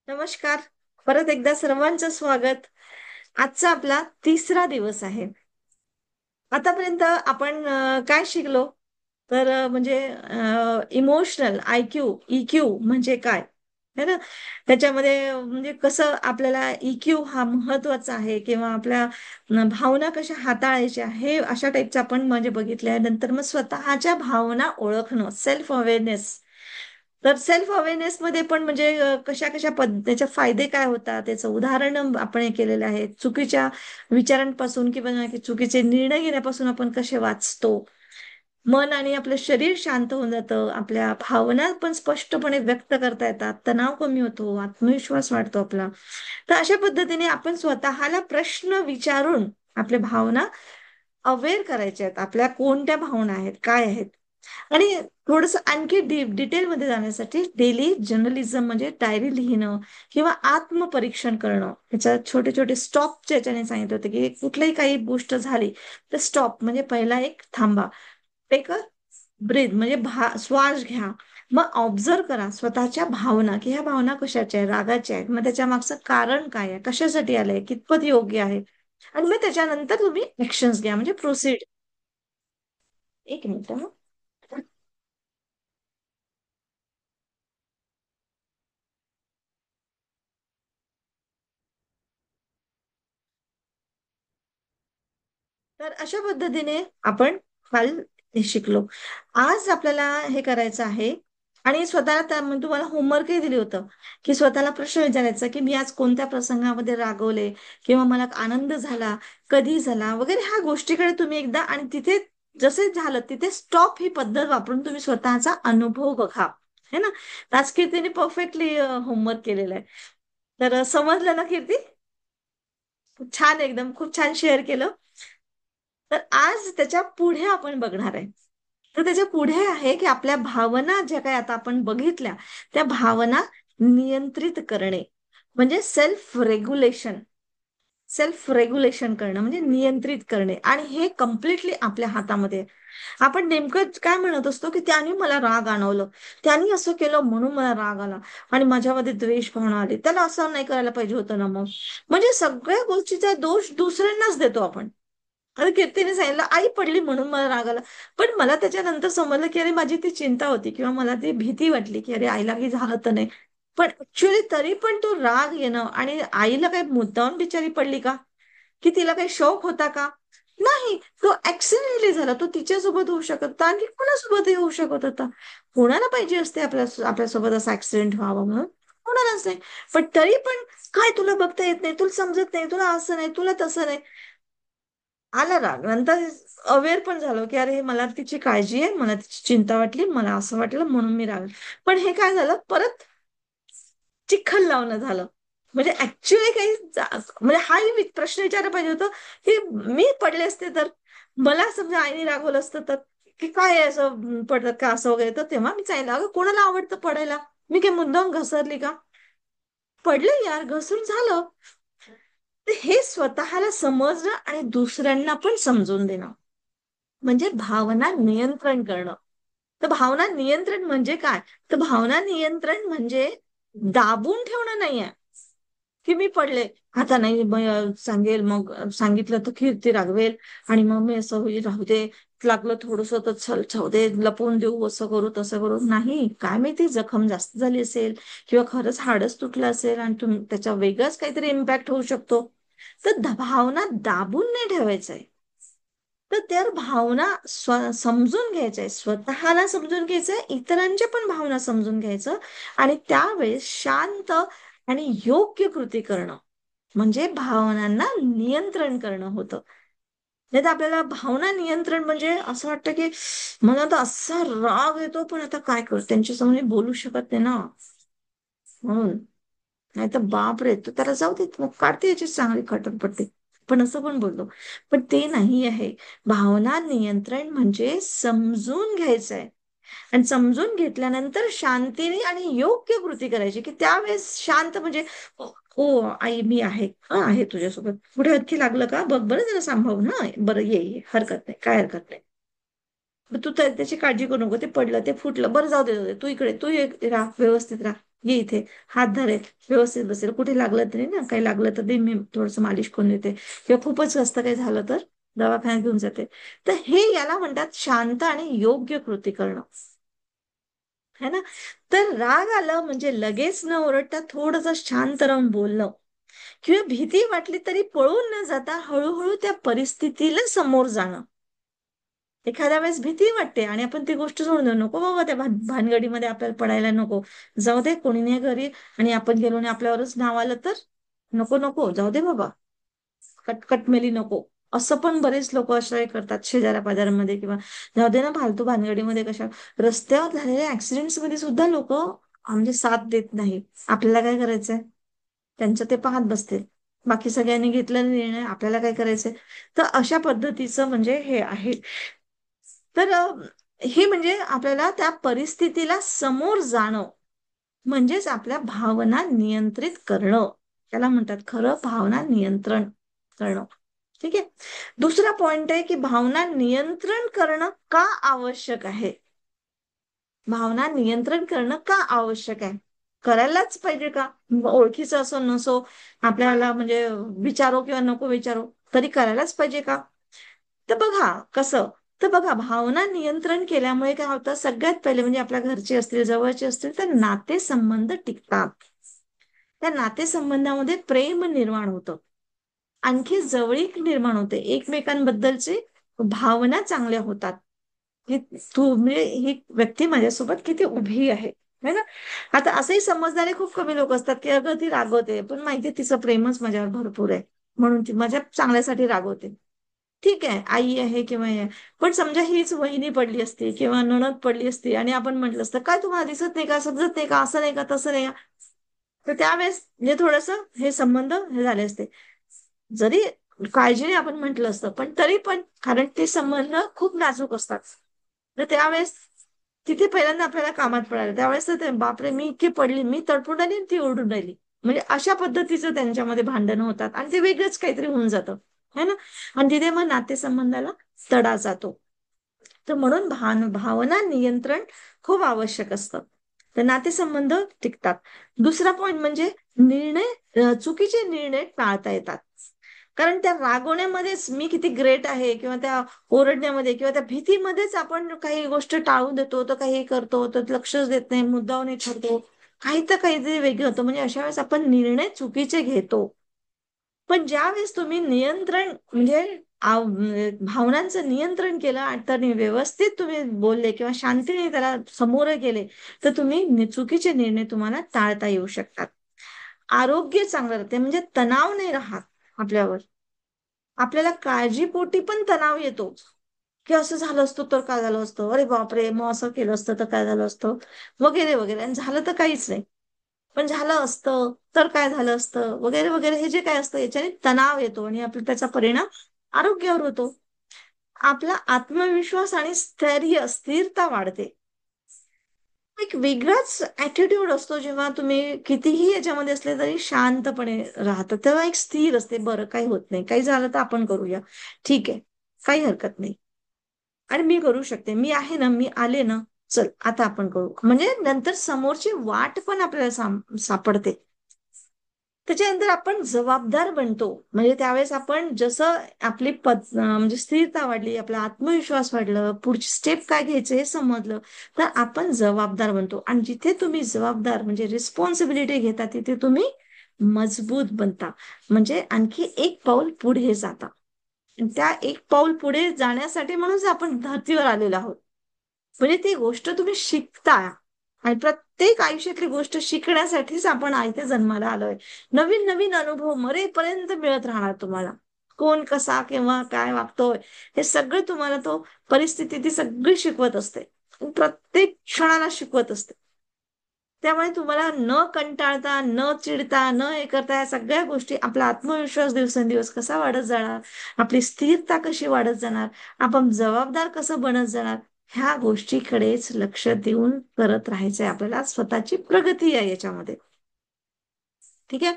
नमस्कार. परत एकदा सर्वांचं स्वागत. आजचा आपला तिसरा दिवस आहे. आतापर्यंत आपण काय शिकलो? तर म्हणजे इमोशनल IQ, EQ म्हणजे काय? है ना? त्याच्यामध्ये म्हणजे कसं आपल्याला EQ हा महत्वाचा आहे किंवा आपल्या भावना कशा हाताळायच्या हे अशा टाईपचं आपण म्हणजे बघितलंय. नंतर मग स्वतःच्या भावना ओळखणं, सेल्फ अवेअरनेस. तर सेल्फ अवेअरनेस मध्ये पण म्हणजे कशा कशा त्याचे फायदे काय होतात त्याचं उदाहरण आपण हे केलेलं आहे. चुकीच्या विचारांपासून किंवा चुकीचे निर्णय घेण्यापासून आपण कसे वाचतो. मन आणि आपलं शरीर शांत होऊन जातं. आपल्या भावना पण स्पष्टपणे व्यक्त करता येतात. तणाव कमी होतो. आत्मविश्वास वाढतो आपला. तर अशा पद्धतीने आपण स्वतःला प्रश्न विचारून आपल्या भावना अवेअर करायच्या आहेत. आपल्या कोणत्या भावना आहेत, काय आहेत. आणि थोडस आणखी डिटेलमध्ये जाण्यासाठी डेली जर्नलिझम म्हणजे डायरी लिहिणं किंवा आत्मपरीक्षण करणं. ह्याच्यात छोटे छोटे स्टॉपच्या याच्याने सांगितलं होतं की कुठलीही काही गोष्ट झाली तर स्टॉप म्हणजे पहिला एक थांबा, टेक अ ब्रीथ म्हणजे श्वास घ्या. मग ऑब्झर्व करा स्वतःच्या भावना की ह्या भावना कशाच्या आहे, रागाच्या आहेत, मग त्याच्या मागचं कारण काय आहे, कशासाठी आलंय, कितपत योग्य आहे. आणि मग त्याच्यानंतर तुम्ही ऍक्शन्स घ्या म्हणजे प्रोसीड. एक मिनिट हं. तर अशा पद्धतीने आपण काल हे शिकलो. आज आपल्याला हे करायचं आहे आणि स्वतःला तुम्हाला होमवर्कही दिले होतं की स्वतःला प्रश्न विचारायचा की मी आज कोणत्या प्रसंगामध्ये रागवले किंवा मला आनंद झाला, कधी झाला वगैरे ह्या गोष्टीकडे तुम्ही एकदा आणि तिथे जसे झालं तिथे स्टॉप ही पद्धत वापरून तुम्ही स्वतःचा अनुभव बघा. है ना? आज कीर्तीने परफेक्टली होमवर्क केलेलं आहे. तर समजलं ना कीर्ती? छान, एकदम खूप छान शेअर केलं. तर आज त्याच्या पुढे आपण बघणार आहे. तर त्याच्या पुढे आहे की आपल्या भावना ज्या काही आता आपण बघितल्या त्या भावना नियंत्रित करणे म्हणजे सेल्फ रेग्युलेशन करणं म्हणजे नियंत्रित करणे. आणि हे कम्प्लिटली आपल्या हातामध्ये आहे. आपण नेमकं काय म्हणत असतो की त्याने मला राग आणवलं, त्याने असं केलं म्हणून मला राग आला आणि माझ्यामध्ये द्वेष भावना आली, त्याला असं नाही करायला पाहिजे होतं ना. मग म्हणजे सगळ्या गोष्टीचा दोष दुसऱ्यांनाच देतो आपण. आता कीर्तीने सांगितलं आई पडली म्हणून मला राग आला. पण मला त्याच्यानंतर समजलं की अरे माझी ती चिंता होती किंवा मला ती भीती वाटली की अरे आईला काही झालं तर नाही. पण ऍक्च्युअली तरी पण तो राग येणं आणि आईला काही मुद्दाम बिचारी पडली का, की तिला काही शौक होता का? नाही, तो ऍक्सिडेंटली झाला. तो तिच्यासोबत होऊ शकत होता आणि कोणासोबतही होऊ शकत होता. कोणाला पाहिजे असते आपल्यासोबत असा ऍक्सिडेंट व्हावा म्हणून? कोणालाच नाही. पण तरी पण काय तुला बघता येत नाही, तुला समजत नाही, तुला असं नाही, तुला तसं नाही. आला राग. नंतर अवेअर पण झालो की अरे मला तिची काळजी आहे, मला तिची चिंता वाटली, मला असं वाटलं म्हणून मी राग. पण हे काय झालं परत चिखल लावणं झालं. म्हणजे ऍक्च्युअली काही म्हणजे हाही प्रश्न विचारायला पाहिजे होतं की मी पडले असते तर, मला समजा आईने रागवलं असतं तर, की काय आहे असं पडतात का असं वगैरे, तर तेव्हा मी सांगितलं अगं कोणाला आवडतं पडायला, मी काय मुद्दाम घसरली का, पडलं यार घसरून झालं. तर हे स्वतःला समजणं आणि दुसऱ्यांना पण समजून देणं म्हणजे भावना नियंत्रण करणं. तर भावना नियंत्रण म्हणजे काय? तर भावना नियंत्रण म्हणजे दाबून ठेवणं नाहीये की मी पडले आता नाही सांगेल, मग सांगितलं तर कीर्ती रागवेल आणि मग मी असं होईल, राहू दे, लागलं थोडस तर चल जाऊ दे, लपवून देऊ, असं करू तसं करू. नाही, काय माहिती जखम जास्त झाली असेल किंवा खरंच हाडच तुटलं असेल आणि त्याचा वेगळाच काहीतरी इम्पॅक्ट होऊ शकतो. तर भावना दाबून नाही ठेवायचंय. तर त्या भावना समजून घ्यायच्या, स्वतःला समजून घ्यायचंय, इतरांच्या पण भावना समजून घ्यायचं आणि त्यावेळेस शांत आणि योग्य कृती करणं म्हणजे भावनांना नियंत्रण करणं होतं. नाही तर आपल्याला भावना नियंत्रण म्हणजे असं वाटतं की मला तर असा राग येतो पण आता काय कर, त्यांच्या समोर बोलू शकत नाही ना म्हणून. नाही तर बाप रे, तो त्याला जाऊ देत मग काढते याची चांगली खटरपट्टी. पण असं पण बोलतो. पण ते नाही आहे. भावना नियंत्रण म्हणजे समजून घ्यायचंय आणि समजून घेतल्यानंतर शांतीने आणि योग्य कृती करायची की त्यावेळेस शांत म्हणजे हो आई मी आहे, हा आहे तुझ्यासोबत, कुठे आणखी लागलं का बघ बरं, जरा सांभाळून, ना बरं ये हरकत नाही, काय हरकत नाही. मग तू त्याची काळजी करू नको, ते पडलं ते फुटलं बरं, जाऊ दे जाऊ दे, तू इकडे तू राहा, व्यवस्थित राहा, ये इथे, हात धरेल, व्यवस्थित बसेल, कुठे लागलं तरी ना, काही लागलं तर दे, मी थोडस मालिश करून देते, किंवा खूपच जास्त काही झालं तर दवाखान्यात घेऊन जाते. तर हे याला म्हणतात शांत आणि योग्य कृती करणं, है ना. तर राग आलं म्हणजे लगेच न ओरडता थोडंसं शांत राहून बोलणं, किंवा भीती वाटली तरी पळून न जाता हळूहळू त्या परिस्थितीला समोर जाणं. एखाद्या वेळेस भीती वाटते आणि आपण ती गोष्ट सोडून देऊ, नको बाबा त्या भानगडीमध्ये आपल्याला पडायला नको, जाऊ दे, कोणी नाही घरी, आणि आपण गेलो आणि आपल्यावरच नाव आलं तर, नको नको, जाऊ दे बाबा, कटकट मेली नको. असं पण बरेच लोक असे करतात शेजाऱ्या पाजाऱ्यांमध्ये, किंवा जाऊ दे ना, फालतू भानगडीमध्ये कशा. रस्त्यावर झालेल्या ऍक्सिडेंट्स मध्ये सुद्धा लोक म्हणजे साथ देत नाही. आपल्याला काय करायचंय, त्यांचं ते पाहत बसतील, बाकी सगळ्यांनी घेतलं निर्णय, आपल्याला काय करायचंय. तर अशा पद्धतीचं म्हणजे हे आहे. तर हे म्हणजे आपल्याला त्या परिस्थितीला समोर जाणं, म्हणजेच आपल्या भावना नियंत्रित करणं, त्याला म्हणतात खरं भावना नियंत्रण करणं. ठीक आहे. दुसरा पॉइंट आहे की भावना नियंत्रण करणं का आवश्यक आहे. भावना नियंत्रण करणं का आवश्यक आहे, करायलाच पाहिजे का, ओळखीचं असो नसो, आपल्याला म्हणजे विचारो किंवा नको विचारो, तरी करायलाच पाहिजे का. तर बघा कसं, तर बघा, भावना नियंत्रण केल्यामुळे काय होतं, सगळ्यात पहिले म्हणजे आपल्या घरचे असतील, जवळचे असतील, तर नातेसंबंध टिकतात. त्या नातेसंबंधामध्ये प्रेम निर्माण होतं, आणखी जवळीक निर्माण होते, एकमेकांबद्दलचे भावना चांगल्या होतात, की तू म्हणजे ही व्यक्ती माझ्यासोबत किती उभी आहे, है ना. आता असंही समजणारे खूप कमी लोक असतात, की अगं ती रागवते, पण माहितीये तिचं प्रेमच माझ्यावर भरपूर आहे, म्हणून ती माझ्या चांगल्यासाठी रागवते. ठीक आहे, आई आहे किंवा हे आहे. पण समजा हीच वहिनी पडली असती किंवा नणद पडली असती आणि आपण म्हटलं असतं, काय तुम्हाला दिसत नाही का, समजत नाही का, असं नाही का, तसं नाही का, तर त्यावेळेस म्हणजे थोडस हे संबंध हे झाले असते. जरी काळजीने आपण म्हटलं असतं, पण तरी पण, कारण ते संबंध खूप नाजूक असतात. तर त्यावेळेस तिथे पहिल्यांदा आपल्याला कामात पडायला, त्यावेळेस तर बापरे, मी इतकी पडली, मी तडफडून राहिली आणि ती ओरडून राहिली, म्हणजे अशा पद्धतीचं त्यांच्यामध्ये भांडणं होतात आणि ते वेगळंच काहीतरी होऊन जातं, है ना. आणि तिथे मग नातेसंबंधाला तडा जातो. तर म्हणून भावना नियंत्रण खूप आवश्यक असतं, तर नातेसंबंध टिकतात. दुसरा पॉइंट म्हणजे चुकीचे निर्णय टाळता येतात. कारण त्या रागवण्यामध्येच मी किती ग्रेट आहे, किंवा त्या ओरडण्यामध्ये किंवा त्या भीतीमध्येच आपण काही गोष्ट टाळून देतो, तर काही करतो, तर लक्षच देत नाही, मुद्दाम ठरतो, काही तर काहीतरी वेगळं होतं, म्हणजे अशा वेळेस आपण निर्णय चुकीचे घेतो. पण ज्यावेळेस तुम्ही नियंत्रण म्हणजे भावनांचं नियंत्रण केलं आणि त्यांनी व्यवस्थित तुम्ही बोलले किंवा शांतीने त्याला समोर गेले, तर तुम्ही चुकीचे निर्णय तुम्हाला टाळता येऊ शकतात. आरोग्य चांगलं राहते, म्हणजे तणाव नाही राहत आपल्यावर. आपल्याला काळजीपोटी पण तणाव येतो, की असं झालं असतं तर काय झालं असतं, अरे बापरे, मग असं केलं असतं तर काय झालं असतं, वगैरे वगैरे, आणि झालं तर काहीच नाही, पण झालं असतं तर काय झालं असतं, वगैरे वगैरे, हे जे काय असतं याच्याने तणाव येतो आणि आपला त्याचा परिणाम आरोग्यावर होतो. आपला आत्मविश्वास आणि स्थैर्य, स्थिरता वाढते. एक वेगळाच ऍटिट्यूड असतो जेव्हा तुम्ही कितीही याच्यामध्ये असले तरी शांतपणे राहता, तेव्हा एक स्थिर असते, बरं काही होत नाही, काही झालं तर आपण करूया, ठीक आहे, काही हरकत नाही, आणि मी करू शकते, मी आहे ना, मी आले ना, चल आता आपण करू, म्हणजे नंतर समोरची वाट पण आपल्याला सापडते. त्याच्यानंतर आपण जबाबदार बनतो, म्हणजे त्यावेळेस आपण जसं आपली म्हणजे स्थिरता वाढली, आपला आत्मविश्वास वाढलं, पुढची स्टेप काय घ्यायचं हे समजलं, तर आपण जबाबदार बनतो. आणि जिथे तुम्ही जबाबदार म्हणजे रिस्पॉन्सिबिलिटी घेता, तिथे तुम्ही मजबूत बनता, म्हणजे आणखी एक पाऊल पुढे जाता. त्या एक पाऊल पुढे जाण्यासाठी म्हणूनच आपण धर्तीवर आलेलो आहोत, म्हणजे ती गोष्ट तुम्ही शिकता. आणि प्रत्येक आयुष्यातली गोष्ट शिकण्यासाठीच आपण इथे जन्माला आलोय. नवीन नवीन अनुभव मरेपर्यंत मिळत राहणार तुम्हाला. कोण कसा किंवा काय वागतोय, हे सगळं तुम्हाला तो परिस्थिती ती सगळी शिकवत असते, प्रत्येक क्षणाला शिकवत असते. त्यामुळे तुम्हाला न कंटाळता, न चिडता, न हे करता, या सगळ्या गोष्टी, आपला आत्मविश्वास दिवसेंदिवस कसा वाढत जाणार, आपली स्थिरता कशी वाढत जाणार, आपण जबाबदार कसं बनत जाणार, ह्या गोष्टीकडेच लक्ष देऊन करत राहायचंय आपल्याला. स्वतःची प्रगती आहे याच्यामध्ये. ठीक आहे.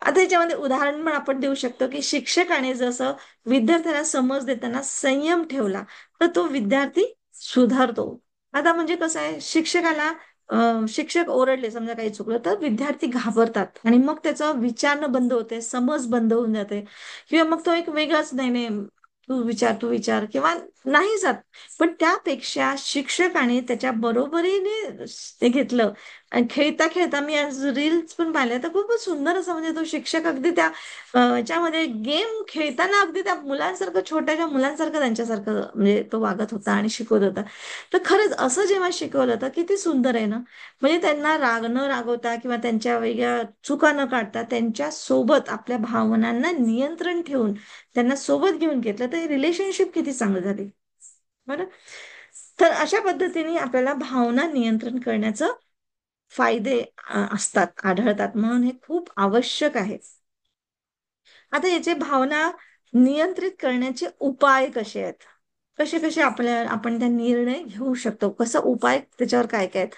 आता याच्यामध्ये उदाहरण पण आपण देऊ शकतो, की शिक्षकाने जसं विद्यार्थ्याला समज देताना संयम ठेवला, तर तो विद्यार्थी सुधारतो. आता म्हणजे कसं आहे, शिक्षकाला शिक्षक ओरडले समजा काही चुकलं तर विद्यार्थी घाबरतात आणि मग त्याचं विचारणं बंद होते, समज बंद होऊन जाते किंवा मग तो एक वेगळाच नाही नाही तू विचार किंवा नाही जात. पण त्यापेक्षा शिक्षकाने त्याच्या बरोबरीने ते घेतलं आणि खेळता खेळता मी आज रील्स पण पाहिल्या तर खूपच सुंदर असं म्हणजे तो शिक्षक अगदी त्या याच्यामध्ये गेम खेळताना अगदी त्या मुलांसारखं छोट्याशा मुलांसारखं त्यांच्यासारखं म्हणजे तो वागत होता आणि शिकवत होता. तर खरंच असं जेव्हा शिकवलं तर किती सुंदर आहे ना. म्हणजे त्यांना राग न रागवता किंवा त्यांच्या वेगळ्या चुका न काढता त्यांच्या सोबत आपल्या भावनांना नियंत्रण ठेवून त्यांना सोबत घेऊन घेतलं तर रिलेशनशिप किती चांगली झाली. बरं. तर अशा पद्धतीने आपल्याला भावना नियंत्रण करण्याचं फायदे असतात आढळतात म्हणून हे खूप आवश्यक आहे. आता याचे भावना नियंत्रित करण्याचे उपाय कसे आहेत, कसे कसे आपण त्या निर्णय घेऊ शकतो, कसा उपाय त्याच्यावर काय काय आहेत.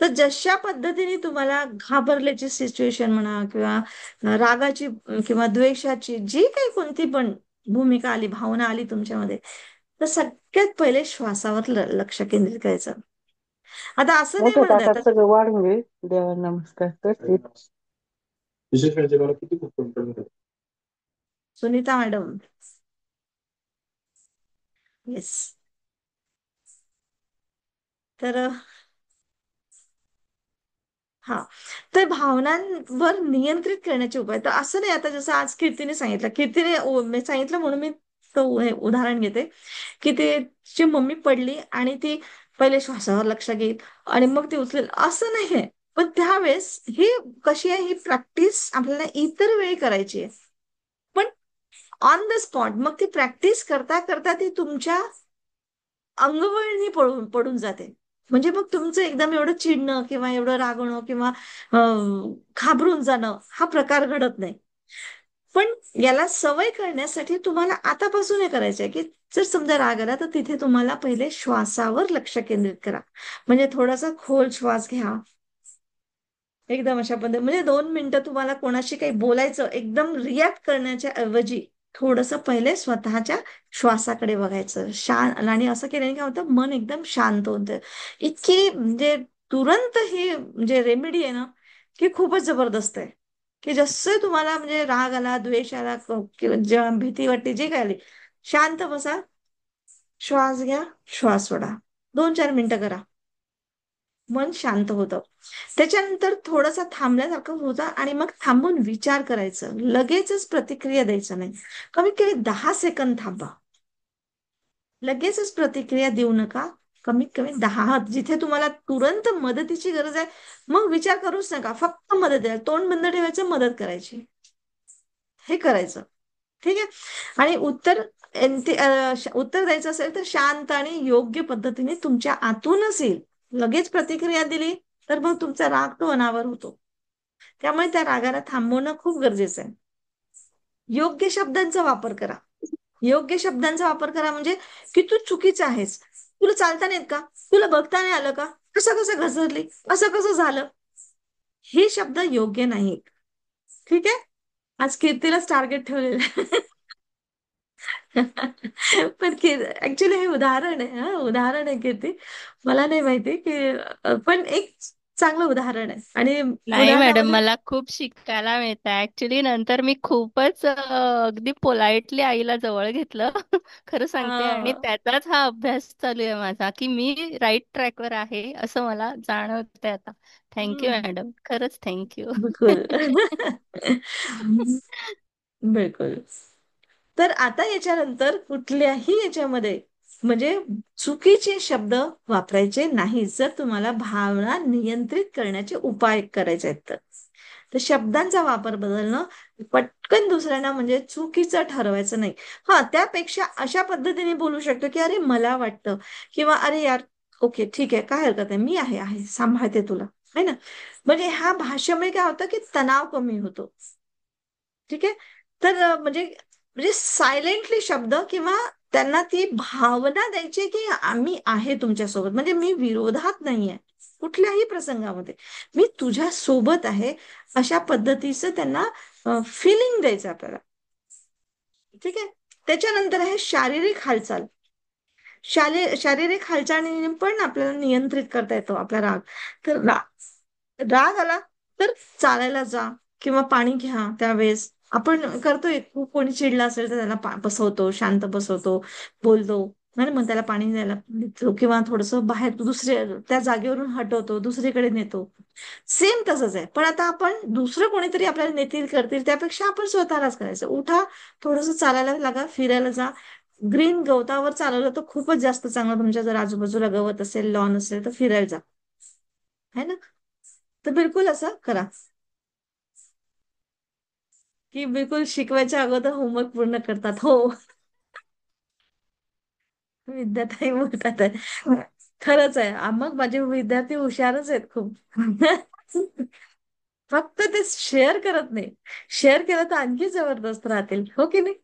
तर जशा पद्धतीने तुम्हाला घाबरल्याची सिच्युएशन म्हणा किंवा रागाची किंवा द्वेषाची जी काही कोणती पण भूमिका आली भावना आली तुमच्यामध्ये तर सगळ्यात पहिले श्वासावर लक्ष केंद्रित करायचं. आता असं नाही मोठ्या म्हणत ताटात आता सगळं वाढून घे, देवा नमस्कार करते. सुनीता मॅडम. येस. तर हा. तर भावनांवर नियंत्रित करण्याचे उपाय तर असं नाही आता जसं आज कीर्तीने सांगितलं, मी सांगितलं म्हणून मी तो हे उदाहरण घेते की तिची मम्मी पडली आणि ती पहिले श्वासावर लक्ष घेईल आणि मग ती उचलेल असं नाहीये. पण त्यावेळेस ही कशी आहे ही प्रॅक्टिस आपल्याला इतर वेळी करायची आहे. पण ऑन द स्पॉट मग ती प्रॅक्टिस करता करता ती तुमच्या अंगवळणी पडून पडून जाते. म्हणजे मग तुमचं एकदम एवढं चिडणं किंवा एवढं रागवणं किंवा घाबरून जाणं हा प्रकार घडत नाही. पण याला सवय करण्यासाठी तुम्हाला आतापासून हे करायचं आहे की जर समजा राग आला तर तिथे तुम्हाला पहिले श्वासावर लक्ष केंद्रित करा. म्हणजे थोडासा खोल श्वास घ्या. एकदम अशा पद्धतीने म्हणजे 2 मिनिटं तुम्हाला कोणाशी काही बोलायचं एकदम रिॲक्ट करण्याच्या ऐवजी थोडंसं पहिले स्वतःच्या श्वासाकडे बघायचं शांत आणि असं केल्याने काय होतं मन एकदम शांत होतं. इतकी म्हणजे तुरंत ही म्हणजे रेमेडी आहे ना की खूपच जबरदस्त आहे. की जसं तुम्हाला म्हणजे राग आला द्वेष आला किंवा जेव्हा भीती वाटते जे काय आली शांत बसा श्वास घ्या श्वास सोडा 2-4 मिनिटं करा. मन शांत होतं. त्याच्यानंतर थोडंसं थांबल्यासारखं होतं आणि मग थांबून विचार करायचं लगेचच प्रतिक्रिया द्यायचं नाही. कमीत कमी 10 सेकंद थांबा. लगेचच प्रतिक्रिया देऊ नका. कमीत कमी 10 जिथे तुम्हाला तुरंत मदतीची गरज आहे मग विचार करूच नका फक्त मदत द्या तोंड बंद ठेवायचं मदत करायची हे करायचं. ठीक आहे. आणि उत्तर द्यायचं असेल तर शांत आणि योग्य पद्धतीने तुमच्या आतूनच येईल. लगेच प्रतिक्रिया दिली तर मग तुमचा राग तो अनावर होतो. त्यामुळे त्या रागाला थांबवणं खूप गरजेचं आहे. योग्य शब्दांचा वापर करा. योग्य शब्दांचा वापर करा म्हणजे की तू चुकीचं आहेस, तुला चालता नाहीत का, तुला बघता नाही आलं का, कसं कसं घसरली, असं कसं झालं, हे शब्द योग्य नाहीत. ठीक आहे. आज कीर्तीलाच टार्गेट ठेवलेलं आहे. पण ऍक्च्युली हे उदाहरण आहे हा उदाहरण आहे कीर्ती. मला नाही माहिती की पण एक चांगलं उदाहरण आहे आणि नाही मॅडम, उदाहरणामध्ये मला खूप शिकायला मिळतं ऍक्च्युली. नंतर मी खूपच अगदी पोलाइटली आईला जवळ घेतलं. खरं सांगते, आणि हा. त्याचाच हा अभ्यास चालू आहे माझा, की मी राईट ट्रॅकवर आहे असं मला जाणवतंय आता. थँक्यू हम्म. मॅडम, खरंच थँक्यू. बिलकुल. बिलकुल. तर आता याच्यानंतर कुठल्याही याच्यामध्ये म्हणजे चुकीचे शब्द वापरायचे नाही जर तुम्हाला भावना नियंत्रित करण्याचे उपाय करायचे आहेत तर. तर शब्दांचा वापर बदलणं पटकन दुसऱ्यांना म्हणजे चुकीचं ठरवायचं नाही. हा त्यापेक्षा अशा पद्धतीने बोलू शकतो की अरे मला वाटतं किंवा अरे यार ओके ठीक आहे काय हरकत आहे मी आहे आहे सांभाळते तुला है ना. म्हणजे ह्या भाषेमुळे काय होतं की तणाव कमी होतो. ठीक आहे. तर म्हणजे म्हणजे सायलेंटली शब्द किंवा त्यांना ती भावना द्यायची की आम्ही आहे तुमच्यासोबत म्हणजे मी विरोधात नाहीये कुठल्याही प्रसंगामध्ये मी तुझ्या सोबत आहे अशा पद्धतीचं त्यांना फिलिंग द्यायचं आपल्याला. ठीक आहे. त्याच्यानंतर आहे शारीरिक हालचाल. शारीरिक हालचाली पण आपल्याला नियंत्रित करता येतो आपला राग. तर राग आला तर चालायला जा किंवा पाणी घ्या. त्यावेळेस आपण करतोय, खूप कोणी चिडला असेल तर त्याला बसवतो, शांत बसवतो, बोलतो आणि मग त्याला पाणी द्यायला देतो किंवा थोडस बाहेर दुसऱ्या त्या जागेवरून हटवतो, दुसरीकडे नेतो. सेम तसंच आहे. पण आता आपण दुसरं कोणीतरी आपल्याला नेतील करतील त्यापेक्षा आपण स्वतःलाच करायचं. उठा, थोडस चालायला लागा, फिरायला जा. ग्रीन गवतावर चालवलं तर खूपच जास्त चांगलं. तुमच्या जर आजूबाजूला गवत असेल, लॉन असेल तर फिरायला जा, है ना. तर बिलकुल असं करा की बिलकुल शिकवायच्या अगोदर होमवर्क पूर्ण करतात. हो, विद्यार्थी बोलतात आहे. खरंच आहे. मग माझे विद्यार्थी हुशारच आहेत खूप. फक्त ते शेअर करत नाही. शेअर केलं तर आणखी जबरदस्त राहतील, हो की नाही.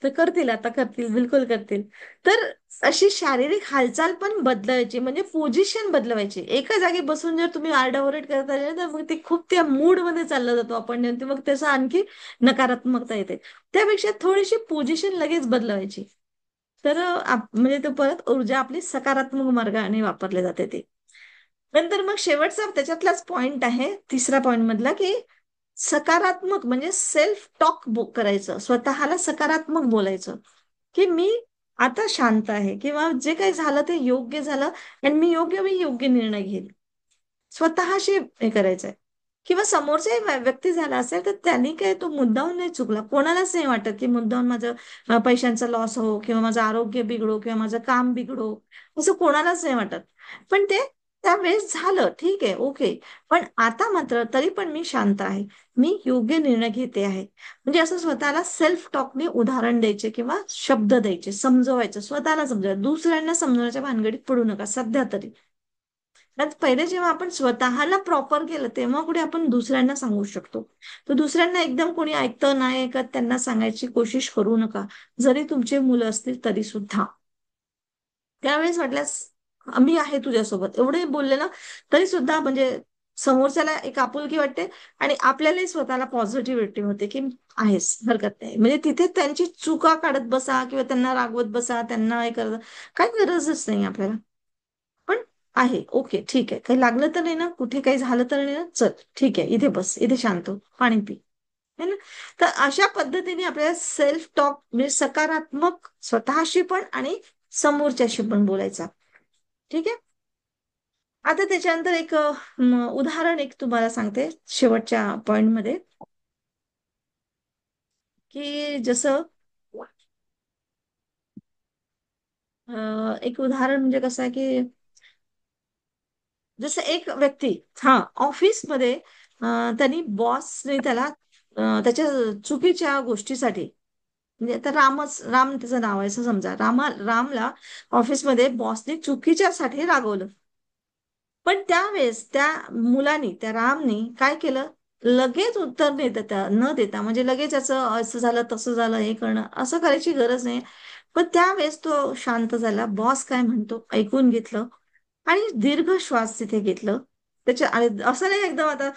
तर करतील, आता करतील, बिलकुल करतील. तर अशी शारीरिक हालचाल पण बदलायची, म्हणजे पोझिशन बदलवायची. एका जागी बसून जर तुम्ही आरडाओरड करत राहिले तर मग ते खूप त्या मूड मध्ये चालला जातो आपण, आणि मग त्याचा आणखी नकारात्मकता येते. त्यापेक्षा थोडीशी पोझिशन लगेच बदलवायची. तर म्हणजे तो परत ऊर्जा आपली सकारात्मक मार्गाने वापरले जाते ते. नंतर मग शेवटचा त्याच्यातलाच पॉइंट आहे, तिसरा पॉइंट मधला, की सकारात्मक म्हणजे सेल्फ टॉक करायचं, स्वतःला सकारात्मक बोलायचं, की मी आता शांत आहे किंवा जे काही झालं ते योग्य झालं आणि मी योग्य निर्णय घेईल. स्वतःशी हे करायचंय. किंवा समोरचाही व्यक्ती झाला असेल तर त्यांनी काय तो मुद्दामून नाही चुकला. कोणालाच नाही वाटत की मुद्दामून माझं पैशांचा लॉस हो किंवा माझं आरोग्य बिघडो किंवा माझं काम बिघडो, असं कोणालाच नाही वाटत. पण ते त्यावेळेस झालं, ठीक आहे, ओके. पण आता मात्र तरी पण मी शांत आहे, मी योग्य निर्णय घेते आहे. म्हणजे असं स्वतःला सेल्फ टॉकने उदाहरण द्यायचे किंवा शब्द द्यायचे, समजवायचं, स्वतःला समजवायचं. दुसऱ्यांना समजवण्याच्या भानगडीत पडू नका सध्या तरी. कारण पहिले जेव्हा आपण स्वतःला प्रॉपर केलं तेव्हा कुठे आपण दुसऱ्यांना सांगू शकतो. तर दुसऱ्यांना एकदम कोणी ऐकतं नाही ऐकत त्यांना सांगायची कोशिश करू नका, जरी तुमचे मुलं असतील तरी सुद्धा. त्यावेळेस वाटल्यास मी आहे तुझ्यासोबत एवढे बोलले ना, तरी सुद्धा म्हणजे समोरच्याला एक आपुलकी वाटते आणि आपल्यालाही स्वतःला पॉझिटिव्हिटी होते की आहेस, हरकत नाही. म्हणजे तिथे त्यांची चुका काढत बसा किंवा त्यांना रागवत बसा, त्यांना हे करत, काही गरजच नाही आपल्याला. पण आहे, ओके, ठीक आहे, काही लागलं तर नाही ना, कुठे काही झालं तर नाही ना, चल ठीक आहे, इथे बस, इथे शांत हो, पाणी पी, है ना. तर अशा पद्धतीने आपल्याला सेल्फ टॉक म्हणजे सकारात्मक स्वतःशी पण आणि समोरच्याशी पण बोलायचा. ठीक आहे. आता त्याच्यानंतर एक उदाहरण एक तुम्हाला सांगते शेवटच्या पॉइंट मध्ये, की जसं एक उदाहरण म्हणजे कसं आहे की जसं एक व्यक्ती, हा, ऑफिसमध्ये त्यांनी बॉसने त्याला त्याच्या चुकीच्या गोष्टीसाठी, म्हणजे आता राम त्याचं नाव आहे असं समजा, रामला ऑफिसमध्ये बॉसने चुकीच्यासाठी रागवलं. पण त्यावेळेस त्या मुलानी, त्या रामनी काय केलं, लगेच उत्तर न देता, म्हणजे लगेच असं असं झालं तसं झालं हे करणं असं करायची गरज नाही. पण त्यावेळेस तो शांत झाला, बॉस काय म्हणतो ऐकून घेतलं आणि दीर्घ श्वास तिथे घेतलं. त्याच्या आणि असं नाही एकदम आता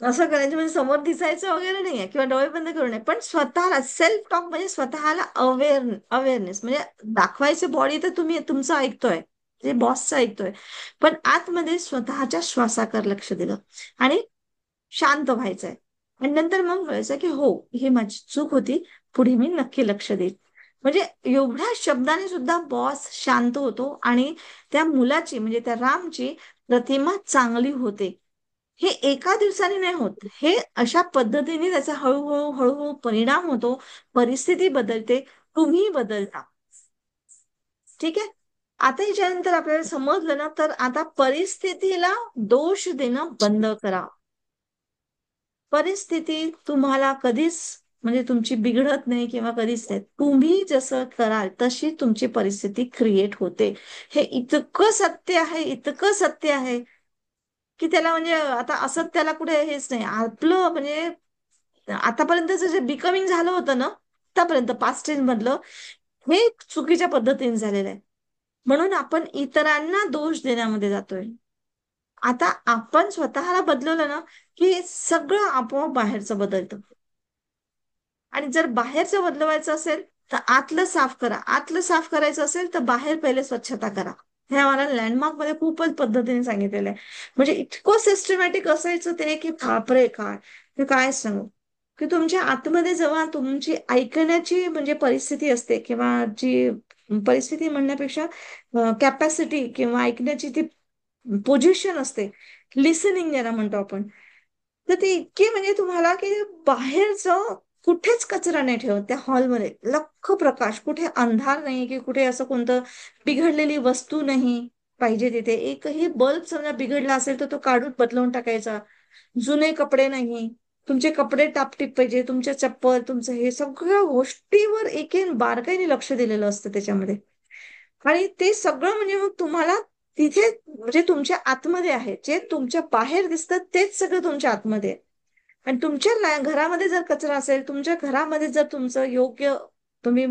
असं करायचं म्हणजे समोर दिसायचं वगैरे नाहीये किंवा डोळे बंद करू नये, पण स्वतःला सेल्फ टॉक म्हणजे स्वतःला अवेअरनेस म्हणजे दाखवायचं बॉडी तर तुम्ही तुमचं ऐकतोय, जे बॉसचं ऐकतोय, पण आतमध्ये स्वतःच्या श्वासाकडे लक्ष दिलं आणि शांत व्हायचंय. आणि नंतर मग व्हायचं की हो, ही माझी चूक होती, पुढे मी नक्की लक्ष देईन. म्हणजे एवढ्या शब्दाने सुद्धा बॉस शांत होतो आणि त्या मुलाची म्हणजे त्या रामची प्रतिमा चांगली होते. हे एका दिवसाने नाही होत, हे अशा पद्धतीने त्याचा हळूहळू हळूहळू परिणाम होतो, परिस्थिती बदलते, तुम्ही बदलता. ठीक आहे. आता याच्यानंतर आपल्याला समजलं ना, तर आता परिस्थितीला दोष देणं बंद करा. परिस्थिती तुम्हाला कधीच म्हणजे तुमची बिघडत नाही किंवा कधीच नाही, तुम्ही जसं कराल तशी तुमची परिस्थिती क्रिएट होते. हे इतकं सत्य आहे, इतकं सत्य आहे की त्याला म्हणजे आता असत्याला कुठे हेच नाही आपलं. म्हणजे आतापर्यंतचं जे बिकमिंग झालं होतं ना, आतापर्यंत पास्ट टेन्स मधलं, हे चुकीच्या पद्धतीने झालेलं आहे. म्हणून आपण इतरांना दोष देण्यामध्ये जातोय. आता आपण स्वतःला बदलवलं ना, की सगळं आपोआप बाहेरचं बदलतं. आणि जर बाहेरचं बदलवायचं असेल तर आतलं साफ करा. आतलं साफ करायचं असेल तर बाहेर पहिले स्वच्छता करा. हे आम्हाला लँडमार्क मध्ये खूपच पद्धतीने सांगितलेलं आहे. म्हणजे इतकं सिस्टमॅटिक असायचं ते, की बापरे काय, ते काय सांगू. की तुमच्या आतमध्ये जेव्हा तुमची ऐकण्याची म्हणजे परिस्थिती असते, किंवा जी परिस्थिती म्हणण्यापेक्षा कॅपॅसिटी किंवा ऐकण्याची ती पोझिशन असते, लिसनिंग ज्याला म्हणतो आपण, तर ते इतकी म्हणजे तुम्हाला की बाहेरचं कुठेच कचरा नाही ठेवत त्या हॉलमध्ये. लख्ख प्रकाश, कुठे अंधार नाही, की कुठे असं कोणतं बिघडलेली वस्तू नाही पाहिजे तिथे. एकही बल्ब समजा बिघडला असेल तर तो काढून बदलवून टाकायचा. जुने कपडे नाही, तुमचे कपडे टापटीप पाहिजे, तुमच्या चप्पल, तुमचं हे सगळ्या गोष्टीवर एक एक बारकाईने लक्ष दिलेलं असतं त्याच्यामध्ये. आणि ते सगळं म्हणजे मग तुम्हाला तिथे म्हणजे तुमच्या आतमध्ये आहे, जे तुमच्या बाहेर दिसतं तेच सगळं तुमच्या आतमध्ये आहे. आणि तुमच्या घरामध्ये जर कचरा असेल, तुमच्या घरामध्ये जर तुमचं योग्य तुम्ही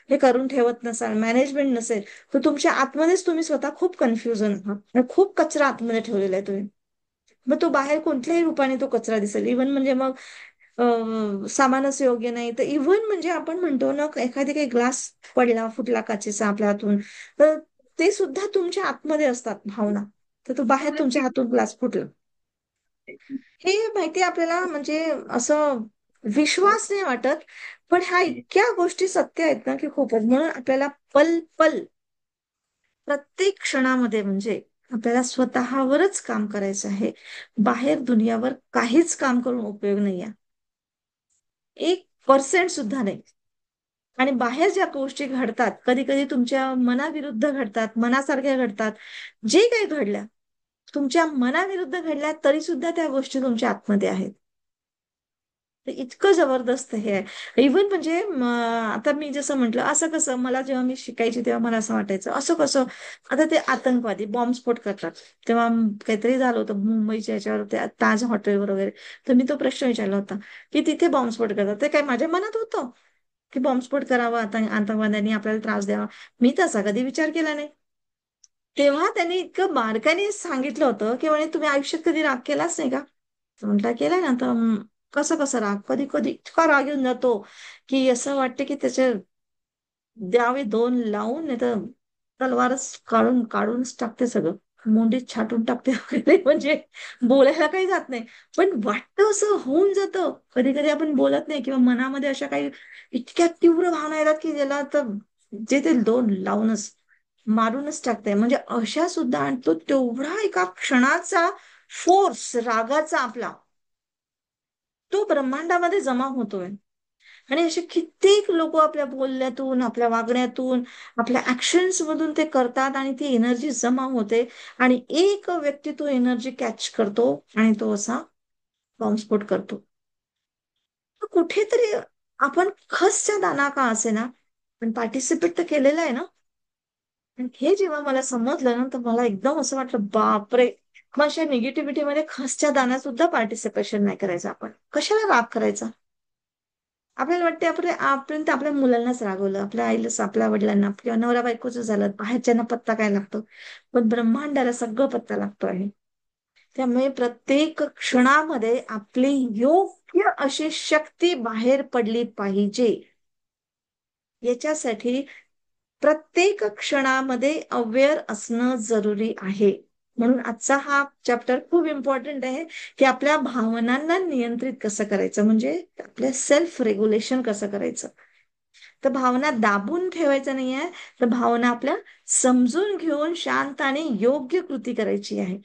हे करून ठेवत नसाल, मॅनेजमेंट नसेल, तर तुमच्या आतमध्येच तुम्ही स्वतः खूप कन्फ्युजन आहात आणि खूप कचरा आतमध्ये ठेवलेला आहे तुम्ही. मग तो बाहेर कोणत्याही रूपाने तो कचरा दिसेल. इव्हन म्हणजे मग सामानच योग्य नाही तर इव्हन म्हणजे आपण म्हणतो ना, एखादी काही ग्लास पडला फुटला काचेचा आपल्या हातून, तर ते सुद्धा तुमच्या आतमध्ये असतात भावना. तर तो बाहेर तुमच्या हातून ग्लास फुटला, हे माहिती आपल्याला म्हणजे असं विश्वास नाही वाटत. पण ह्या इतक्या गोष्टी सत्य आहेत ना, की खूपच. म्हणून आपल्याला पल पल प्रत्येक क्षणामध्ये म्हणजे आपल्याला स्वतःवरच काम करायचं आहे. बाहेर दुनियावर काहीच काम करून उपयोग नाही आहे. 1% सुद्धा नाही. आणि बाहेर ज्या गोष्टी घडतात, कधी कधी तुमच्या मनाविरुद्ध घडतात, मनासारख्या घडतात. जे काही घडल्या, तुमच्या मनाविरुद्ध घडल्या तरी सुद्धा त्या गोष्टी तुमच्या आतमध्ये आहेत. तर इतकं जबरदस्त हे आहे. इव्हन म्हणजे आता मी जसं म्हटलं, असं कसं, मला जेव्हा मी शिकायची तेव्हा मला असं वाटायचं, असं कसं. आता ते आतंकवादी बॉम्बस्फोट करतात. तेव्हा काहीतरी झालं होतं मुंबईच्या याच्यावर, त्या ताज हॉटेलवर वगैरे. तर मी तो प्रश्न विचारला होता, की तिथे बॉम्बस्फोट करतात ते काय माझ्या मनात होतं की बॉम्बस्फोट करावा, आतंकवाद्यांनी आपल्याला त्रास द्यावा. मी तसा कधी विचार केला नाही. तेव्हा त्यांनी इतकं बारकाईने सांगितलं होतं, की म्हणे तुम्ही आयुष्यात कधी राग केलाच नाही का? म्हटलं केलाय ना. तर कसं कसं राग, कधी कधी इतका राग येऊन जातो की असं वाटतं की त्याचे द्यावे दोन लावून, नाही तर तलवारच काढून काढूनच टाकते सगळं, मुंडीत छाटून टाकते वगैरे. म्हणजे बोलायला काही जात नाही, पण वाटतं असं होऊन जातं. कधी कधी आपण बोलत नाही, किंवा मनामध्ये अशा काही इतक्या तीव्र भावना येतात की ज्याला तर जे ते दोन लावूनच मारूनच टाकते. म्हणजे अशा सुद्धा, आणि तो तेवढा एका क्षणाचा फोर्स रागाचा आपला, तो ब्रह्मांडामध्ये जमा होतोय. आणि असे कित्येक लोक आपल्या बोलण्यातून, आपल्या वागण्यातून, आपल्या ऍक्शन्स मधून ते करतात, आणि ती एनर्जी जमा होते. आणि एक व्यक्ती तो एनर्जी कॅच करतो आणि तो असा बॉम्बस्फोट करतो. तर कुठेतरी आपण खसच्या दाना का असे ना, पण पार्टिसिपेट तर केलेलं आहे ना. आणि हे जेव्हा मला समजलं ना, तर मला एकदम असं वाटलं, बापरे. मग अशा निगेटिव्हिटीमध्ये खसच्या दाण्यात सुद्धा पार्टिसिपेशन नाही करायचं. आपण कशाला राग करायचा. आपल्याला वाटते आपण तर आपल्या मुलांनाच रागवलं, आपल्या आईलाच, आपल्या वडिलांना किंवा नवरा बायकोच झालं, बाहेरच्यांना पत्ता काय लागतो. पण ब्रह्मांडाला सगळं पत्ता लागतो आहे. त्यामुळे प्रत्येक क्षणामध्ये आपली योग्य अशी शक्ती बाहेर पडली पाहिजे. याच्यासाठी प्रत्येक क्षणामध्ये अवेअर असणं जरुरी आहे. म्हणून आजचा हा चॅप्टर खूप इम्पॉर्टंट आहे, की आपल्या भावनांना नियंत्रित कसं करायचं, म्हणजे आपल्या सेल्फ रेग्युलेशन कसं करायचं. तर भावना दाबून ठेवायचं नाही आहे, तर भावना आपल्या समजून घेऊन शांत आणि योग्य कृती करायची आहे.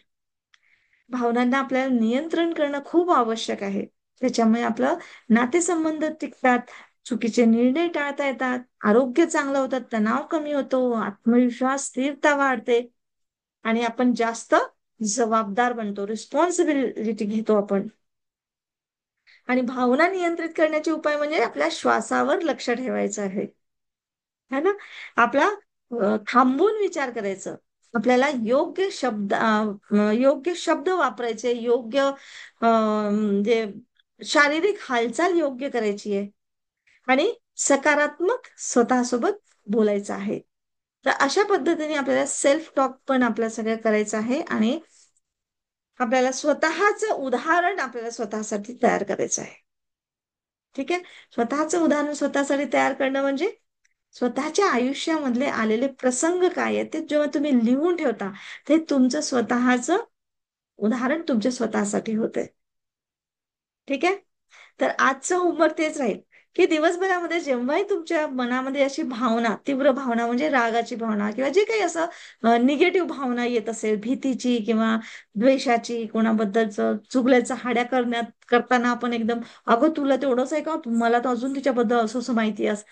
भावनांना आपल्याला नियंत्रण करणं खूप आवश्यक आहे. त्याच्यामुळे आपलं नातेसंबंध टिकतात, चुकीचे निर्णय टाळता येतात, आरोग्य चांगलं होतं, तणाव कमी होतो, आत्मविश्वास, स्थिरता वाढते, आणि आपण जास्त जबाबदार बनतो, रिस्पॉन्सिबिलिटी घेतो आपण. आणि भावना नियंत्रित करण्याचे उपाय म्हणजे आपल्या श्वासावर लक्ष ठेवायचं आहे. है ना. आपला थांबून विचार करायचं. आपल्याला योग्य शब्द वापरायचे, योग्य म्हणजे शारीरिक हालचाल योग्य करायची आहे. आणि सकारात्मक स्वतःसोबत बोलायचं आहे. तर अशा पद्धतीने आपल्याला सेल्फ टॉक पण आपल्या सगळं करायचं आहे. आणि आपल्याला स्वतःचं उदाहरण आपल्याला स्वतःसाठी तयार करायचं आहे. ठीक आहे. स्वतःचं उदाहरण स्वतःसाठी तयार करणं म्हणजे स्वतःच्या आयुष्यामधले आलेले प्रसंग काय आहेत ते जेव्हा तुम्ही लिहून ठेवता, ते तुमचं स्वतःचं उदाहरण तुमच्या स्वतःसाठी होते. ठीक आहे. तर आजचं होमवर्क तेच राहील, की दिवसभरामध्ये जेव्हाही तुमच्या मनामध्ये अशी भावना, तीव्र भावना म्हणजे रागाची भावना किंवा जे काही असं निगेटिव्ह भावना येत असेल, भीतीची किंवा द्वेषाची, कोणाबद्दलचं चुगल्याचा हाड्या करताना आपण एकदम, अगं तुला तेवढंच आहे का, मला तर अजून तिच्याबद्दल असं असं माहिती आहे,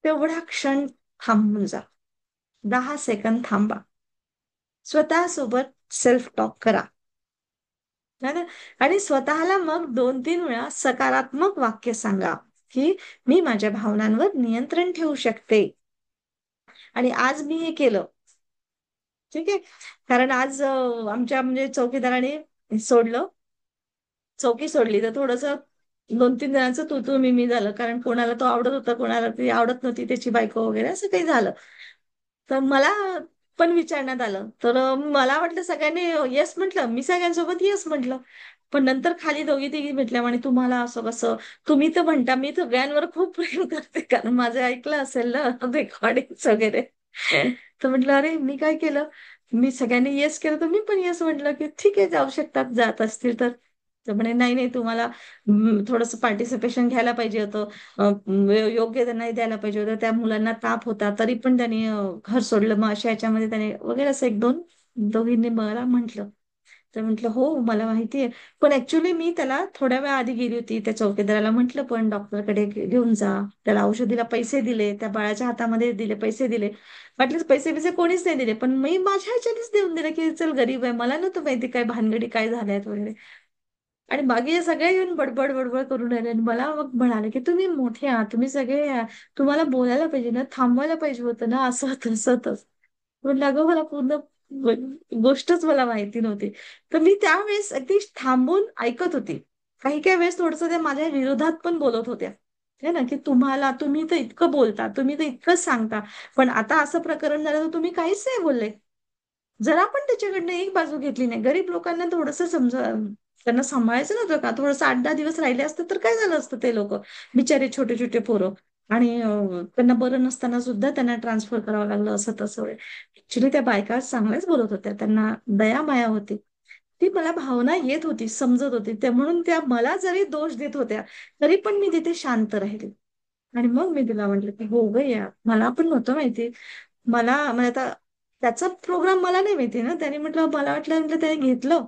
तेवढा क्षण थांबून जा. 10 सेकंद थांबा. स्वतःसोबत सेल्फ टॉक करा. है ना? आणि स्वतःला मग 2-3 वेळा सकारात्मक वाक्य सांगा, की मी माझ्या भावनांवर नियंत्रण ठेवू शकते आणि आज मी हे केलं. ठीक आहे. कारण आज आमच्या म्हणजे चौकीदाराने सोडलं, चौकी सोडली, तर थोडस 2-3 जणांचं तू तू मी झालं, कारण कोणाला तो आवडत होता, कोणाला ती आवडत नव्हती त्याची बायको वगैरे, असं काही झालं. तर मला पण विचारण्यात आलं, तर मला वाटलं सगळ्यांनी येस म्हटलं, मी सगळ्यांसोबत येस म्हटलं. पण नंतर खाली दोघी तिघी भेटल्या, म्हणे तुम्हाला असं कसं, तुम्ही तर म्हणता मी सगळ्यांवर खूप प्रेम करते, कारण माझं ऐकलं असेल ना रेकॉर्डिंग वगैरे. तर म्हटलं अरे मी काय केलं, मी सगळ्यांनी येस केलं तर मी पण येस म्हटलं, की ठीक आहे जाऊ शकतात जात असतील तर. तर म्हणे नाही नाही, तुम्हाला थोडंसं पार्टिसिपेशन घ्यायला पाहिजे होतं, योग्य त्यांना द्यायला पाहिजे होतं, त्या मुलांना ताप होता तरी पण त्यांनी घर सोडलं, मग अशा याच्यामध्ये त्याने वगैरे असं एक दोन दोघींनी मला म्हटलं. तर म्हटलं हो मला माहिती आहे, पण ऍक्च्युली मी त्याला थोड्या वेळा आधी गेली होती, त्या चौकीदाराला म्हटलं पण डॉक्टरकडे घेऊन जा, त्याला औषधीला पैसे दिले, त्या बाळाच्या हातामध्ये दिले, पैसे दिले, वाटलेच पैसे बिसे कोणीच नाही दिले, पण मी माझ्या ह्याच्यानेच देऊन दिले, की चल गरीब आहे, मला नव्हतं माहिती काय भानगडी काय झाल्यात वगैरे. आणि बाकीचे सगळे येऊन बडबड बडबड करून राहिले आणि मला मग म्हणाले, की तुम्ही मोठे आहात, तुम्ही सगळे तुम्हाला बोलायला पाहिजे ना, थांबवायला पाहिजे होतं ना, असं तसं तसं. म्हटलं अगं मला पूर्ण गोष्टच मला माहिती नव्हती. तर मी त्यावेळेस अगदी थांबून ऐकत होती. काही काही वेळेस थोडस त्या माझ्या विरोधात पण बोलत होत्या, है ना, की तुम्ही तर इतकं बोलता, तुम्ही तर इतकंच सांगता, पण आता असं प्रकरण झालं तर तुम्ही काहीच नाही बोलले. जरा पण त्याच्याकडनं एक बाजू घेतली नाही. गरीब लोकांना थोडंसं त्यांना सांभाळायचं नव्हतं का, थोडंसं 8-10 दिवस राहिले असते तर काय झालं असतं, ते लोक बिचारे छोटे छोटे पोरं, आणि त्यांना बरं नसताना सुद्धा त्यांना ट्रान्सफर करावं लागलं असं तसं. ऍक्च्युली त्या बायका चांगल्याच बोलत होत्या, त्यांना दया माया होती, ती मला भावना येत होती, समजत होती, त्या म्हणून त्या मला जरी दोष देत होत्या तरी पण मी तिथे शांत राहिले. आणि मग मी तिला म्हटलं की हो ग या, मला पण नव्हतं माहिती, मला म्हणजे आता त्याचा प्रोग्राम मला नाही माहिती ना, त्याने म्हटलं मला वाटलं, म्हटलं त्याने घेतलं,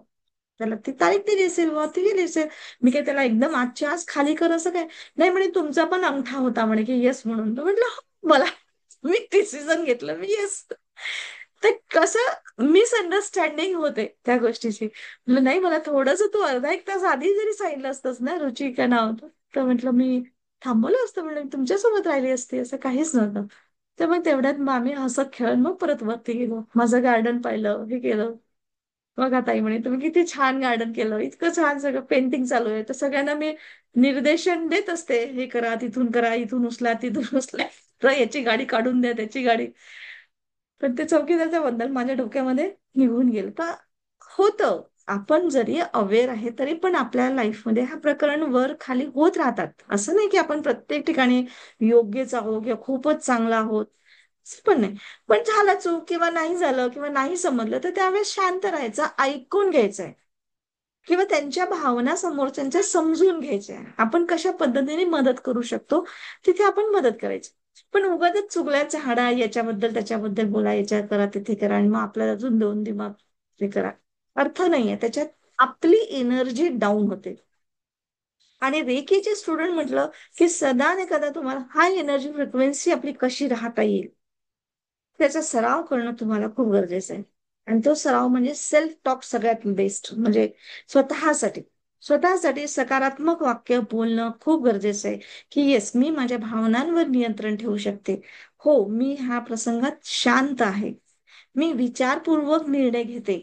त्याला ती तारीख दिली असेल व ती दिली असेल, मी काय त्याला एकदम आजच्या आज खाली कर असं काय नाही. म्हणे तुमचा पण अंगठा होता म्हणे की येस म्हणून, तर म्हटलं हो, मला मी डिसिजन घेतलं मी येस. तर कसं मिसअंडरस्टँडिंग होते त्या गोष्टीची, म्हटलं नाही मला थोडस तू अर्धा 1 तास आधी जरी सांगितलं असतंस ना रुचिका नाव, तर म्हटलं मी थांबवलं असतं, म्हणलं मी तुमच्यासोबत राहिली असते, असं काहीच नव्हतं. तर मग तेवढ्यात मग आम्ही हसत खेळत मग परत वरती गेलो, माझं गार्डन पाहिलं, हे केलं. बघा ताई म्हणे तुम्ही किती छान गार्डन केलं, इतकं छान सगळं पेंटिंग चालू आहे, तर सगळ्यांना मी निर्देशन देत असते, हे करा इथून उचला तिथून उचला, तर याची गाडी काढून द्या त्याची गाडी. पण ते चौकीदारच्या बद्दल माझ्या डोक्यामध्ये निघून गेलं. तर होतं, आपण जरी अवेअर आहे तरी पण आपल्या लाईफमध्ये हा प्रकरण वर खाली होत राहतात. असं नाही की आपण प्रत्येक ठिकाणी योग्यच आहोत किंवा खूपच चांगला आहोत, असं पण नाही. पण झालं चूक किंवा नाही झालं किंवा नाही समजलं तर त्यावेळेस शांत राहायचं, ऐकून घ्यायचंय किंवा त्यांच्या भावना समोरच्यांच्या समजून घ्यायच्या. आपण कशा पद्धतीने मदत करू शकतो तिथे आपण मदत करायची. पण उगाचच चुगल्याच्या हाडा याच्याबद्दल त्याच्याबद्दल बोला, याच्या करा तिथे करा आणि मग आपल्याला अजून दोन दिमाग हे करा, अर्थ नाहीये त्याच्यात. आपली एनर्जी डाऊन होते. आणि रेकीचे स्टुडंट म्हटलं की सदा न कदा तुम्हाला हाय एनर्जी फ्रिक्वेन्सी आपली कशी राहता येईल त्याचा सराव करणं तुम्हाला खूप गरजेचं आहे. आणि तो सराव म्हणजे सेल्फ टॉक सगळ्यात बेस्ट, म्हणजे स्वतःसाठी स्वतःसाठी सकारात्मक वाक्य बोलणं खूप गरजेचं आहे, की येस मी माझ्या भावनांवर नियंत्रण ठेवू शकते, हो मी ह्या प्रसंगात शांत आहे, मी विचारपूर्वक निर्णय घेते,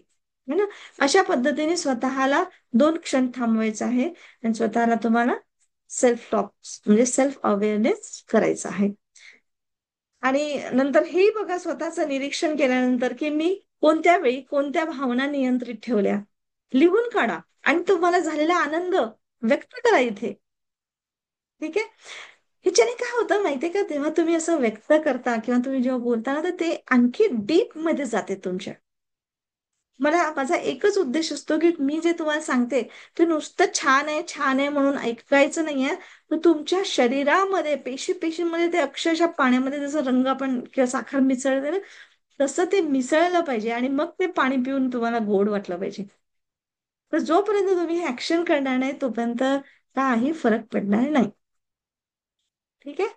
है ना. अशा पद्धतीने स्वतःला 2 क्षण थांबवायचं आहे आणि स्वतःला तुम्हाला सेल्फ टॉक म्हणजे सेल्फ अवेअरनेस करायचं आहे. आणि नंतर हे बघा स्वतःचं निरीक्षण केल्यानंतर की मी कोणत्या वेळी कोणत्या भावना नियंत्रित ठेवल्या, लिहून काढा आणि तुम्हाला झालेला आनंद व्यक्त करा इथे. ठीक आहे. ह्याच्याने काय होतं माहितीये का, तेव्हा तुम्ही असं व्यक्त करता किंवा तुम्ही जेव्हा बोलता ना, तर ते आणखी डीप मध्ये जाते तुमच्या. मला माझा एकच उद्देश असतो की मी जे तुम्हाला सांगते ते नुसतं छान आहे म्हणून ऐकायचं नाहीये, तर तुमच्या शरीरामध्ये पेशीमध्ये ते अक्षरशः पाण्यामध्ये जसं रंग आपण किंवा साखर मिसळते ना, तसं ते मिसळलं पाहिजे आणि मग ते पाणी पिऊन तुम्हाला गोड वाटलं पाहिजे. तर जोपर्यंत तुम्ही ऍक्शन करणार नाही तोपर्यंत काही फरक पडणार नाही. ठीक आहे.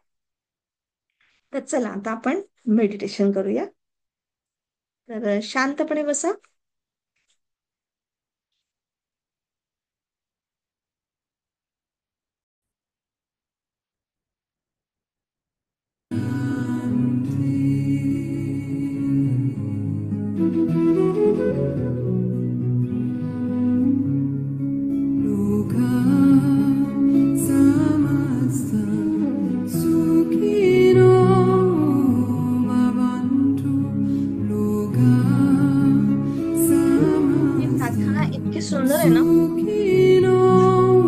तर चला आता आपण मेडिटेशन करूया. तर शांतपणे बसा. ही प्रार्थना इतकी सुंदर आहे ना,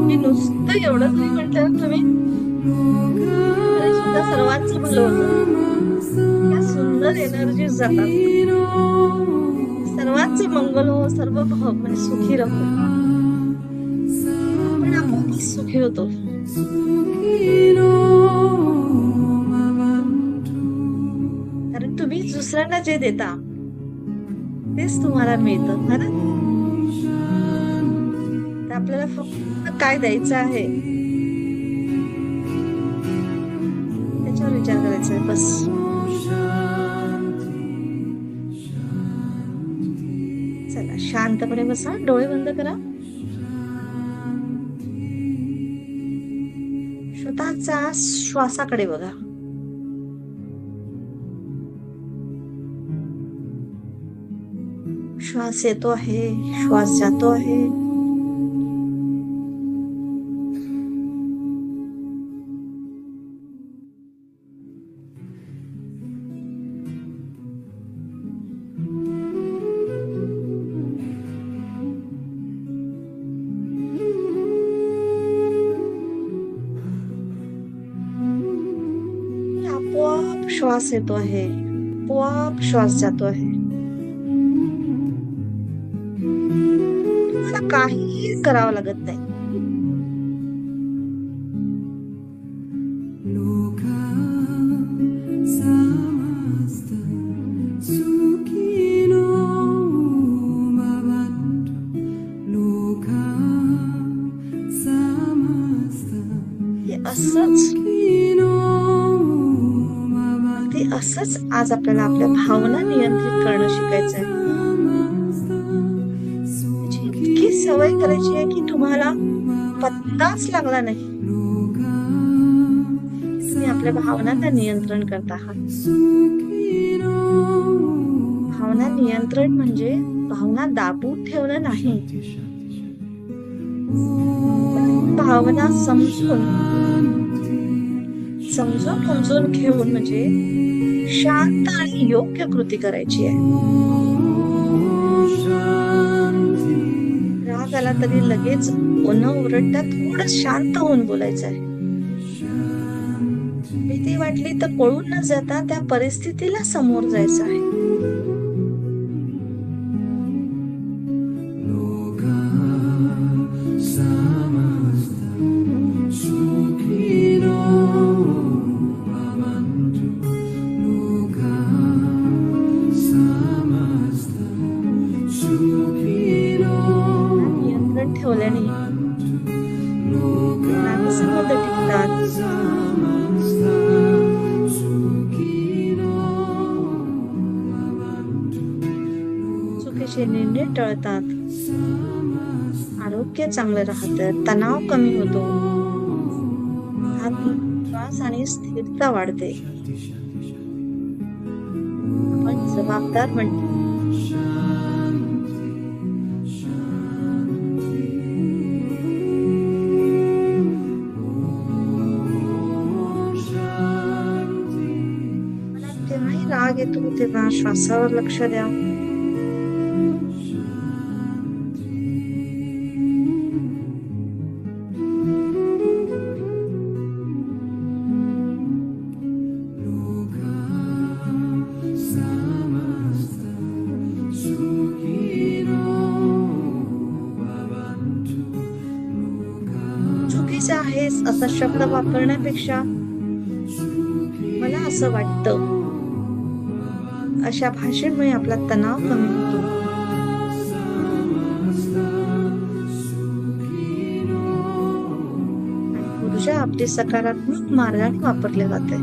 की नुसतं एवढं जरी म्हटलं ना तुम्ही, तरी सुद्धा सर्वांचं भलं होतं. या सुंदर एनर्जीज जातात. सर्वांचे मंगल हो, सर्व भाव म्हणजे सुखी राहू. आपण आपोआप सुखी होतो. कारण तुम्ही दुसऱ्यांना जे देता तेच तुम्हाला मिळतं खरं. तर आपल्याला फक्त काय द्यायचं आहे त्याच्यावर विचार करायचा आहे बस. चला शांतपणे बसा, डोळे बंद करा. स्वतःचा श्वासाकडे बघा. श्वास येतो आहे, श्वास जातो आहे. आपोआप श्वास येतो आहे, आपोआप श्वास जातो आहे. तुम्हाला काही करावं लागत नाही. हे असंच ते असंच आज आपल्याला आपल्या भावना नियंत्रित करणं शिकायचं आहे. त्याची इतकी सवय करायची आहे की तुम्हाला पत्ताच लागला नाही तुम्ही आपल्या भावनांना नियंत्रण करत आहात. भावना नियंत्रण म्हणजे भावना दाबून ठेवणं नाही, भावना समजून समजून घेऊन म्हणजे शांत आणि योग्य कृती करायची आहे. राग आला तरी लगेच न ओरडता थोडं शांत होऊन बोलायचं आहे. भीती वाटली तर पळून न जाता त्या परिस्थितीला समोर जायचं आहे. नियंत्रण ठेवल्याने नातेसंबंध टिकतात. चुकीचे निर्णय टळतात. आरोग्य चांगलं राहतं, तणाव कमी होतो, आत्मविश्वास आणि स्थिरता वाढते. आपण जबाबदार बनतो. जेव्हाही राग येतो तेव्हा श्वासावर लक्ष द्या. आहेस असा शब्द वापरण्यापेक्षा मला असं वाटतं, अशा भाषेमुळे आपला तणाव कमी होतो आणि ऊर्जा आपली सकारात्मक मार्गाने वापरली जाते.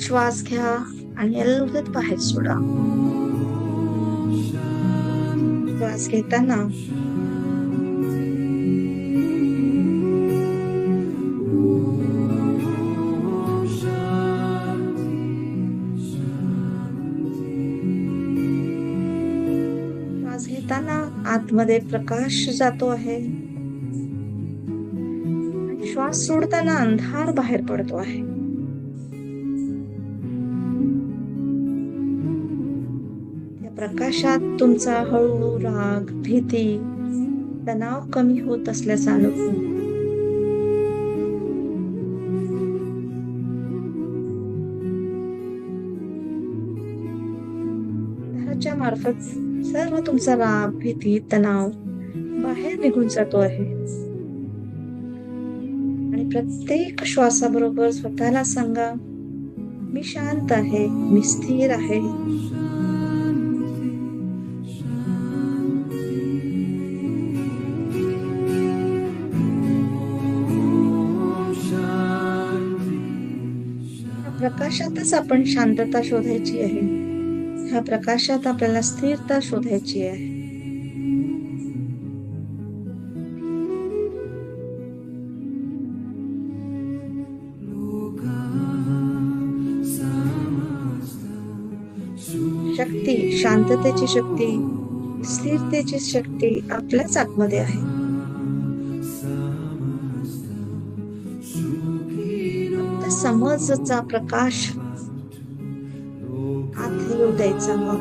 श्वास घ्या आणि अलगद बाहेर सोडा. श्वास घेताना श्वास घेताना आतमध्ये प्रकाश जातो आहे आणि श्वास सोडताना अंधार बाहेर पडतो आहे. त्या प्रकाशात तुमचा हळू राग, भीती, तणाव कमी होत असल्याचा अनुभव. च्या मार्फत सर्व तुमचा राग, भीती, तणाव बाहेर निघून जातो आहे आणि प्रत्येक श्वासाबरोबर स्वतःला सांगा, मी शांत आहे, मी स्थिर आहे. या प्रकाशातच आपण शांतता शोधायची आहे. ह्या प्रकाशात आपल्याला स्थिरता शोधायची आहे. शक्ती, शांततेची शक्ती, स्थिरतेची शक्ती आपल्याच आतमध्ये आहे. फक्त समजचा प्रकाश आत येऊ द्यायचा. मग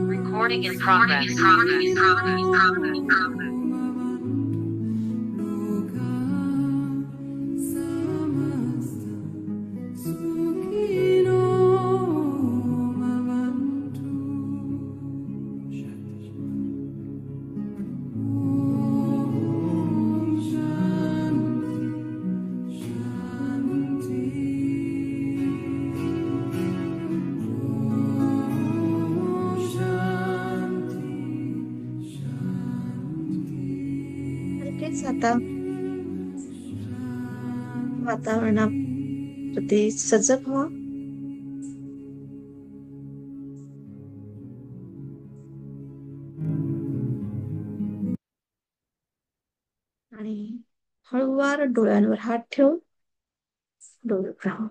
Recording in progress. तेच आता वातावरणाप्रती सजग व्हा. आणि हळूवार डोळ्यांवर हात ठेवून डोळे उघडा.